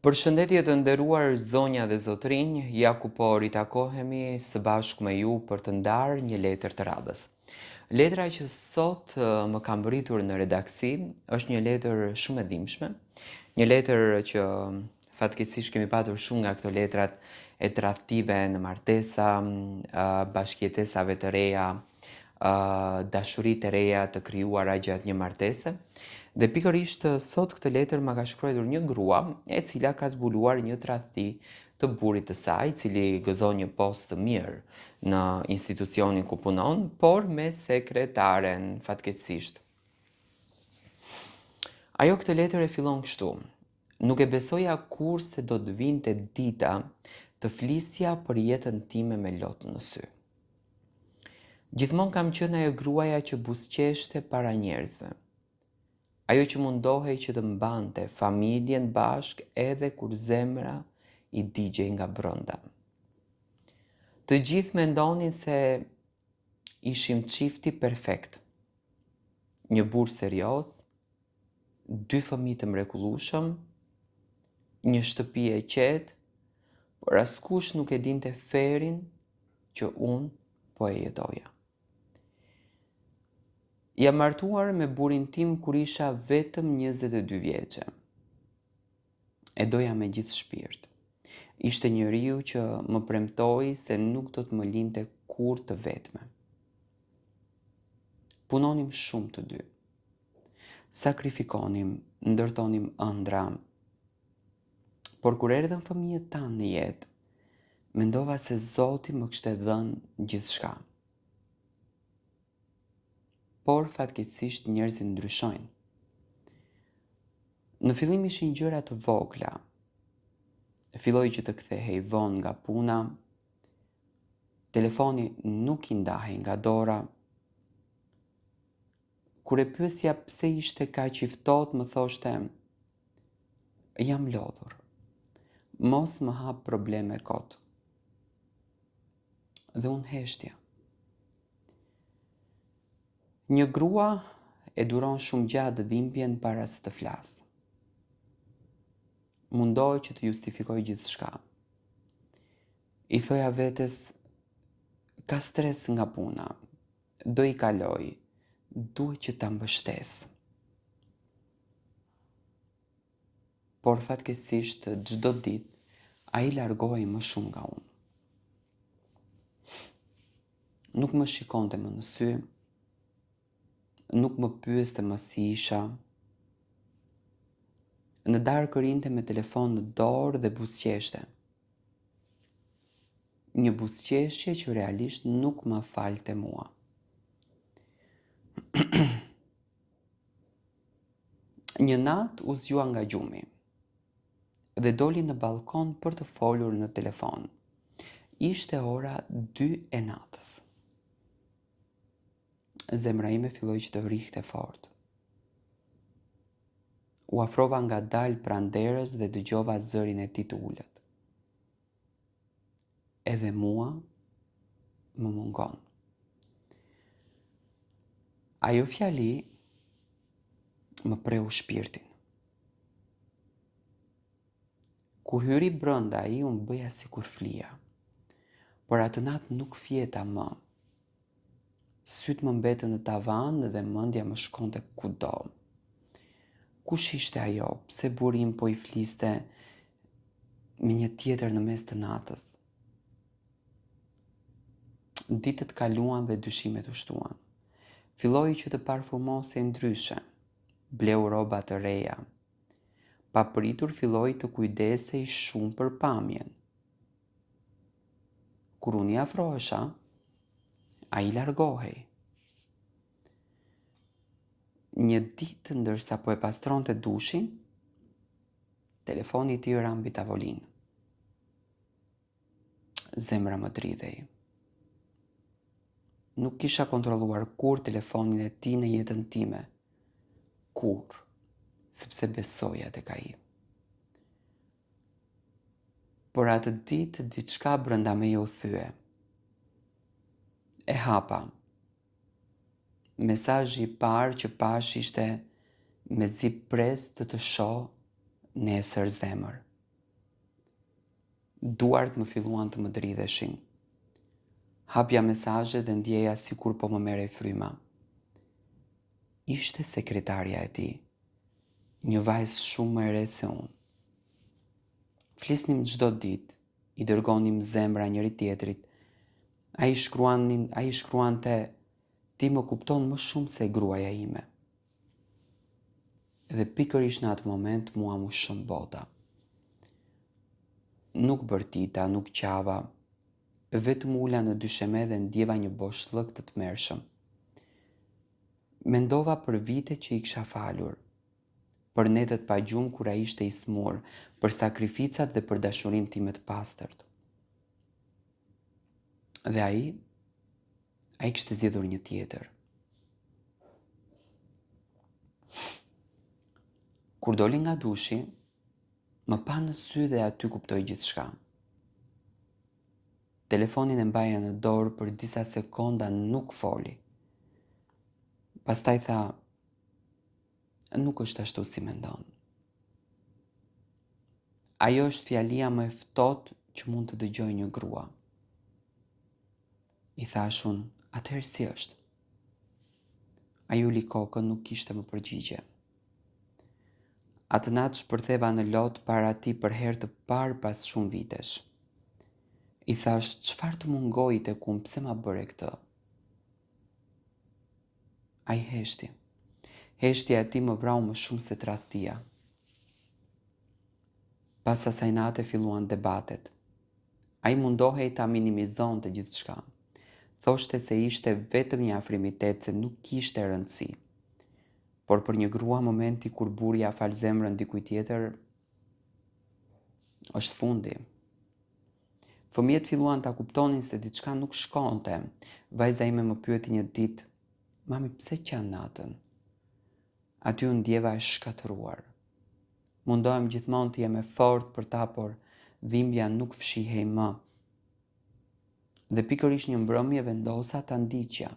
Përshëndetje të nderuar zonja dhe zotrinj, ja ku po ritakohemi së bashku me ju për të ndarë një letër të radhës. Letra që sot më ka mbërritur në redaksi është një letër shumë e dhimbshme, një letër që fatkeqësisht kemi patur shumë nga këto letrat e tradhtive në martesa, bashkëjetesave të reja, dashuritë e reja të krijuara gjatë një martese. Dhe pikërisht sot këtë letër ma ka shkruar një grua e cila ka zbuluar një tradhti të burrit të saj, i cili gëzon një postë të mirë në institucionin ku punon, por me sekretaren, fatkeqësisht. Ajo këtë letër e fillon kështu: "Nuk e besoja kur se do të vinte dita të flisja për jetën time me lotë në sy. Gjithmonë kam qenë ajo gruaja që buzëqeshte para njerëzve. Ajo që mundohej që të mbante familjen bashk edhe kur zemra i digjej nga brenda. Të gjithë mendonin se ishim çifti perfekt. Një burr serioz, 2 fëmijë të mrekullueshëm, një shtëpi e qetë, por askush nuk e dinte ferin që unë po e jetoja. Jam martuar me burrin tim kur isha vetëm 22 vjeçe. E doja me gjithë shpirt. Ishte njeriu që më premtoi se nuk do të më linte kurrë të vetme. Punonim shumë të dy. Sakrifikonim, ndërtonim ëndra. Por kur erdhën fëmijët tanë në jetë, mendova se Zoti më kishte dhënë gjithçka. Por fatkeqësisht njerëzit ndryshojnë. Në fillim ishin gjëra të vogla. Filloi që të kthehej vonë nga puna, telefoni nuk i ndahej nga dora. Kur e pyesja pse ishte kaq i ftohtë, më thoshte: "Jam lodhur. Mos më hap probleme kot." Dhe unë heshtja. Një grua e duron shumë gjatë dhimbjen para se të flasë. Mundohej që të justifikoj gjithçka. I thoja vetes: "Ka stres nga puna. Do i kaloj. Duhet që ta mbështes." Por fatkeqësisht çdo ditë ai largohej më shumë nga unë. Nuk më shikonte më në sy, nuk më pyeste më si isha. Në darkë rinte me telefon në dorë dhe buzëqeshte. Një buzëqeshje që realisht nuk më falte mua. Një natë u zgjua nga gjumi dhe doli në balkon për të folur në telefon. Ishte ora 2 e natës. Zemra ime filloi që të vrihte fort. U afrova ngadalë pranë derës dhe dëgjova zërin e tij të ulët. Edhe mua më mungon. Ajo fjali më preu shpirtin. Kur hyri brenda ai, unë bëja sikur flija. Por atë natë nuk fjeta më. Sytë më mbetën në tavan dhe mendja më shkonte kudo. Kush ishte ajo? Pse burri im po i fliste me një tjetër në mes të natës? Ditët kaluan dhe dyshimet u shtuan. Filloi që të parfumosej ndryshe. Bleu rroba të reja. Papritur filloi të kujdesej shumë për pamjen. Kur unë i afrohesha, ai largohej. Një ditë ndërsa po e pastronte dushin, telefoni i tij ra mbi tavolinë. Zemra më dridhej. Nuk kisha kontrolluar kur telefonin e tij në jetën time. Kur, sepse besoja tek ai. Por atë ditë diçka brenda meje u thye. E hapa. Mesazhi i parë që pash ishte: "Mezi pres të shoh nesër zemër." Duart më filluan të më dridheshin. Hapja mesazhe dhe ndjeja sikur po më merrej fryma. Ishte sekretarja e tij, një vajzë shumë më e re se unë. Flisnim çdo ditë, i dërgonim zemra njëri tjetrit. Ai shkruante, ti më kupton më shumë se gruaja ime. Dhe pikërisht në atë moment mua më shën bota. Nuk bërtita, nuk qava, vetëm ula në dysheme dhe ndjeva një boshllëk të tmerrshëm. Mendova për vite që i kisha falur, për netët pa gjumë kur ai ishte i smur, për sakrificat dhe për dashurinë time të pastërt. Dhe ai kishte zgjedhur një tjetër. Kur doli nga dushi, më pa në sy dhe aty kuptoj gjithçka. Telefonin e mbaja në dorë për disa sekonda, nuk foli. Pastaj tha, nuk është ashtu si mendon. Ajo është fjalia më e ftohtë që mund të dëgjoj një grua. I thashun, atëherë si është? Ai uli kokën, nuk kishte më përgjigje. Atë natë shpërtheva në lot para tij për herë të parë pas shumë vitesh. I thash, çfarë të mungoi tek unë, pse ma bëre këtë? Ai heshti. Heshtja e tij më vrau më shumë se tradhtia. Pas asaj nate filluan debatet. Ai mundohej ta minimizonte gjithçka. Thoshte se ishte vetëm një afrimitet, se nuk kishte rëndësi. Por për një grua momenti kur burja fal zemrën dikujt tjetër, është fundi. Fëmijët filluan ta kuptonin se diçka nuk shkonte. Vajza ime më pyeti një ditë, mami, pse qan natën? Aty u ndjeva e shkatëruar. Mundohem gjithmonë të jem e fortë për ta, por dhimbja nuk fshihej më. Dhe pikërisht një mbrëmje vendosa ta ndiqja.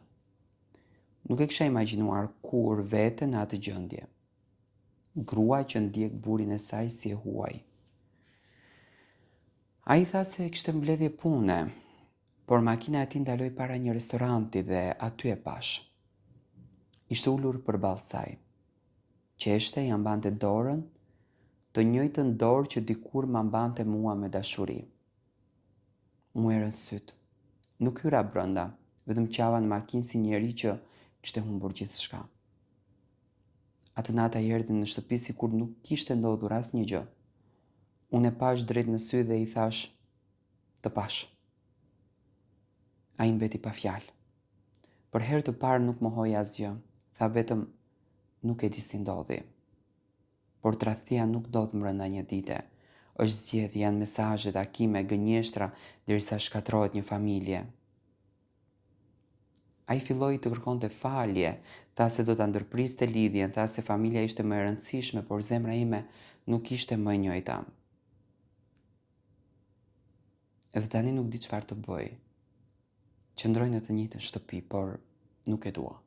Nuk e kisha imagjinuar kur veten në atë gjendje. Grua që ndjek burin e saj si e huaj. Ai tha se kishte mbledhje pune, por makina e tij ndaloi para një restoranti dhe aty e pash. Ishte ulur përballë saj. Qeshte, ja mbante dorën, të njëjtën dorë që dikur ma mbante mua me dashuri. Mu erën syt. Nuk hyra brenda, vetëm qava në makinë si njeri që kishte humbur gjithçka. Atë natë ai erdhi në shtëpi sikur nuk kishte ndodhur asnjë gjë. Unë e pash drejt në sy dhe i thash, të pash. Ai mbeti pa fjalë. Për herë të parë nuk mohoi asgjë. Tha vetëm, nuk e di si ndodhi. Por tradhtia nuk ndodh brenda një dite. Është zgjedhje, janë mesazhe, takime, gënjeshtra derisa shkatërrohet një familje. Ai filloi të kërkonte falje, tha se do ta ndërpriste lidhjen, tha se familja ishte më e rëndësishme, por zemra ime nuk ishte më e njëjta. Edhe tani nuk di çfarë të bëj. Qëndroj në të njëjtën shtëpi, por nuk e dua.